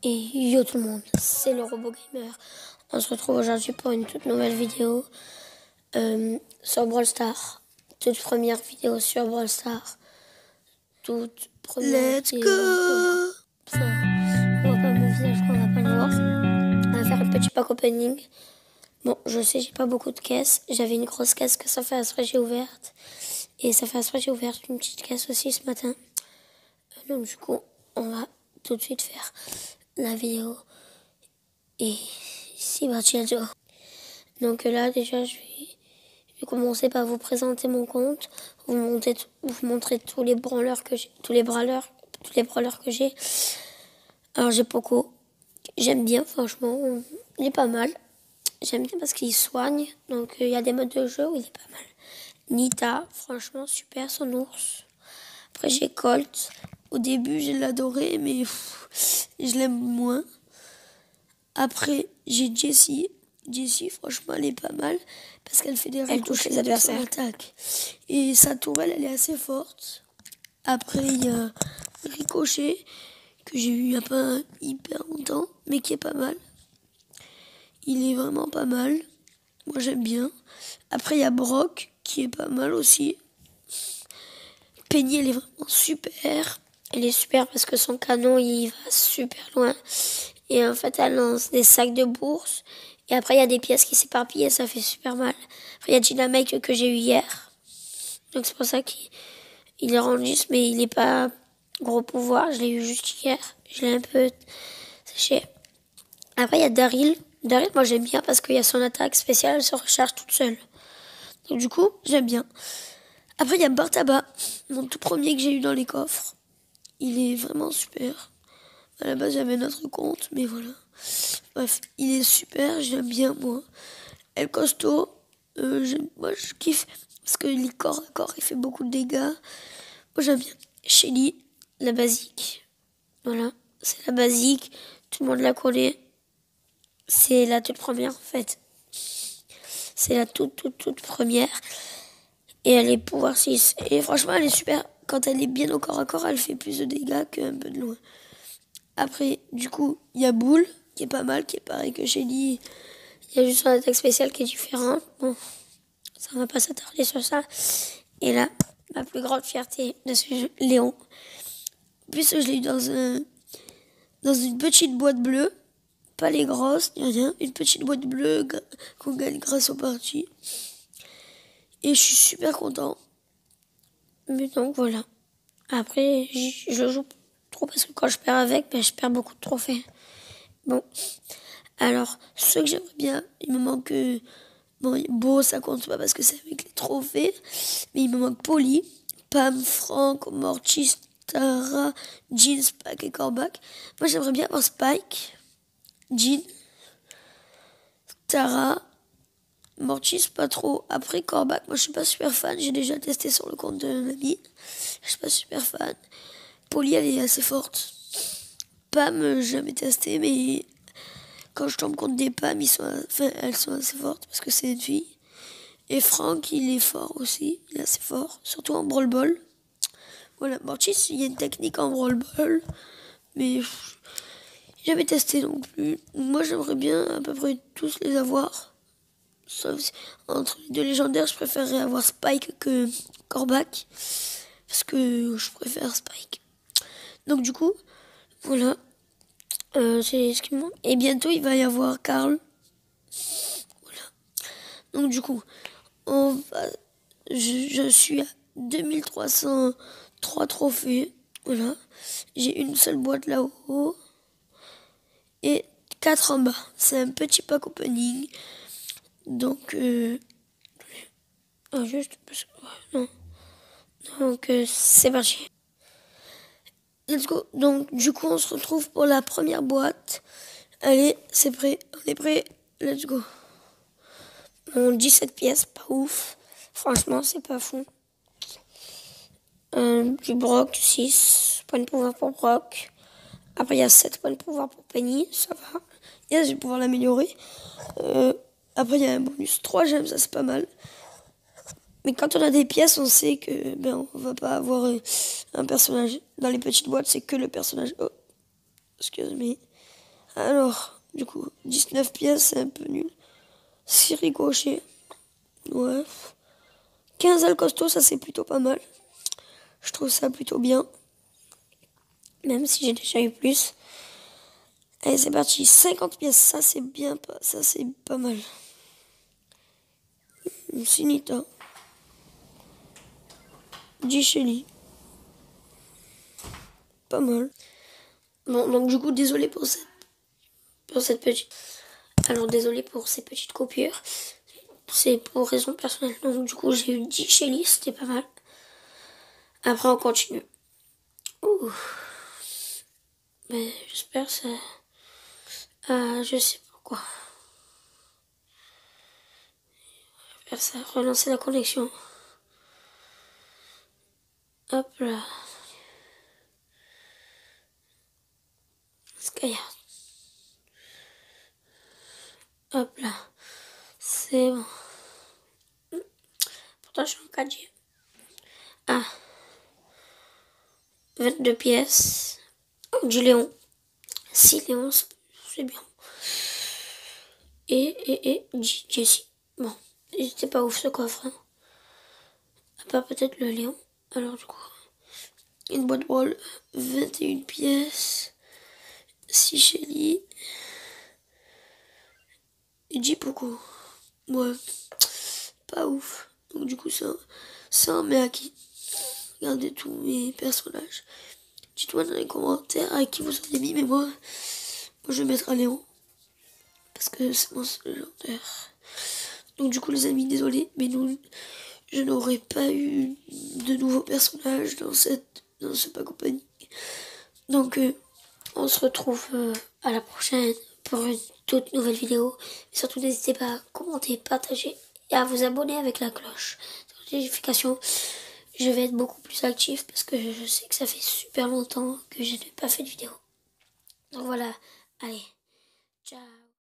Et yo tout le monde, c'est le Robot Gamer. On se retrouve aujourd'hui pour une toute nouvelle vidéo sur Brawl Stars. Toute première vidéo sur Brawl Stars. Toute première Let's vidéo. go. Enfin, on voit pas mon visage, on va pas le voir. On va faire un petit pack opening. Bon, je sais, j'ai pas beaucoup de caisses. J'avais une grosse caisse que ça fait à ce que j'ai ouverte. Et ça fait à ce que j'ai ouvert une petite caisse aussi ce matin. Donc du coup, on va tout de suite faire la vidéo. Et c'est parti, let's go. Donc là, déjà, je vais commencer par vous présenter mon compte, vous montrer tous les brawlers que j'ai, tous les brawlers que j'ai. Alors j'ai Poco, j'aime bien, franchement, il est pas mal. J'aime bien parce qu'il soigne, donc il y a des modes de jeu où il est pas mal. Nita, franchement, super, son ours. Après j'ai Colt. Au début, je l'adorais, mais je l'aime moins. Après, j'ai Jessie. Jessie, franchement, elle est pas mal parce qu'elle fait des Elle touche les adversaires. Attaque. Et sa tourelle, elle est assez forte. Après, il y a Ricochet, que j'ai eu il n'y a pas hyper longtemps, mais qui est pas mal. Il est vraiment pas mal. Moi, j'aime bien. Après, il y a Brock, qui est pas mal aussi. Penny, elle est vraiment super. Elle est super parce que son canon, il va super loin. Et en fait, elle lance des sacs de bourse. Et après, il y a des pièces qui s'éparpillent et ça fait super mal. Après, il y a Dynamite que j'ai eu hier. Donc, c'est pour ça qu'il est rangiste, mais il n'est pas gros pouvoir. Je l'ai eu juste hier. Je l'ai un peu séché. Après, il y a Daryl. Daryl, moi, j'aime bien parce qu'il y a son attaque spéciale. Elle se recharge toute seule. Donc, du coup, j'aime bien. Après, il y a Bartaba, mon tout premier que j'ai eu dans les coffres. Il est vraiment super. À la base, j'avais notre compte, mais voilà. Bref, il est super, j'aime bien, moi. El Costo, moi, je kiffe parce que il corps à corps, il fait beaucoup de dégâts. Moi, j'aime bien. Shelly, la basique. Voilà, c'est la basique. Tout le monde la connaît. C'est la toute première, en fait. C'est la toute première. Et elle est pouvoir 6. Et franchement, elle est super. Quand elle est bien au corps à corps, elle fait plus de dégâts qu'un peu de loin. Après, du coup, il y a Boule, qui est pas mal, qui est pareil que Shelly. Il y a juste son attaque spéciale qui est différente. Bon, ça va pas s'attarder sur ça. Et là, ma plus grande fierté de ce jeu, Léon. Puisque je l'ai eu dans une petite boîte bleue. Pas les grosses, ni rien. Une petite boîte bleue qu'on gagne grâce aux parties. Et je suis super content. Mais donc voilà. Après, je joue trop parce que quand je perds avec, ben, je perds beaucoup de trophées. Bon. Alors, ceux que j'aimerais bien, il me manque... bon, Beau, ça compte pas parce que c'est avec les trophées. Mais il me manque Polly, Pam, Franck, Mortis, Tara, Jean, Spike et Corbac. Moi, j'aimerais bien avoir Spike, Jean, Tara, Mortis, pas trop. Après, Corbac, moi, je suis pas super fan. J'ai déjà testé sur le compte de l'ami. Je suis pas super fan. Polly, elle est assez forte. Pam, jamais testé, mais quand je tombe contre des Pam, elles sont assez fortes parce que c'est une fille. Et Franck, il est fort aussi. Il est assez fort, surtout en Brawl Ball. Voilà, Mortis, il y a une technique en Brawl Ball, mais j'ai jamais testé non plus. Moi, j'aimerais bien à peu près tous les avoir. Sauf si, entre les deux légendaires, je préférerais avoir Spike que Corbac. Parce que je préfère Spike. Donc du coup, voilà. C'est ce qui me manque. Et bientôt, il va y avoir Carl. Voilà. Donc du coup, je suis à 2303 trophées. Voilà. J'ai une seule boîte là-haut. Et 4 en bas. C'est un petit pack opening. Donc, juste parce que... non. Donc, c'est parti. Let's go. Donc, du coup, on se retrouve pour la première boîte. Allez, c'est prêt. On est prêt. Let's go. Bon, 17 pièces, pas ouf. Franchement, c'est pas fou. Du Brock, 6 points de pouvoir pour Brock. Après, il y a 7 points de pouvoir pour Penny, ça va. Yes, je vais pouvoir l'améliorer. Après, il y a un bonus 3 gemmes, ça c'est pas mal. Mais quand on a des pièces, on sait que on va pas avoir un personnage. Dans les petites boîtes, c'est que le personnage. Oh, excuse-moi. Alors, du coup, 19 pièces, c'est un peu nul. 6 ricochets. Ouais. 15 ailes costaud, ça c'est plutôt pas mal. Je trouve ça plutôt bien. Même si j'ai déjà eu plus. Allez, c'est parti. 50 pièces, ça c'est bien, ça c'est pas mal. Une Sinita. 10 Shelly. Pas mal. Bon, donc du coup, désolé pour cette petite... Alors, désolé pour ces petites coupures. C'est pour raison personnelle. Donc du coup, j'ai eu 10 Shelly, c'était pas mal. Après, on continue. Ouh. Mais j'espère que ça... je sais pourquoi. Faire ça, relancer la connexion. Hop là. Skyheart. Hop là. C'est bon. Pourtant, je suis en 4G. Ah. 22 pièces. Du Léon. 6 Léons, c'est bien. Et Jessie. Bon. C'était pas ouf ce coffre. Hein. À part peut-être le Léon. Alors du coup. Une boîte roll. 21 pièces. 6 Shelly. Et Jipoku. Ouais. Pas ouf. Donc du coup ça en met à qui. Regardez tous mes personnages. Dites-moi dans les commentaires à qui vous avez mis, mais moi je vais mettre un Léon. Parce que c'est mon légendaire. Donc du coup les amis, désolé, mais je n'aurais pas eu de nouveaux personnages dans ce pack opening. Donc on se retrouve à la prochaine pour une toute nouvelle vidéo. Et surtout n'hésitez pas à commenter, partager et à vous abonner avec la cloche de notification. Je vais être beaucoup plus actif parce que je sais que ça fait super longtemps que je n'ai pas fait de vidéo. Donc voilà, allez, ciao.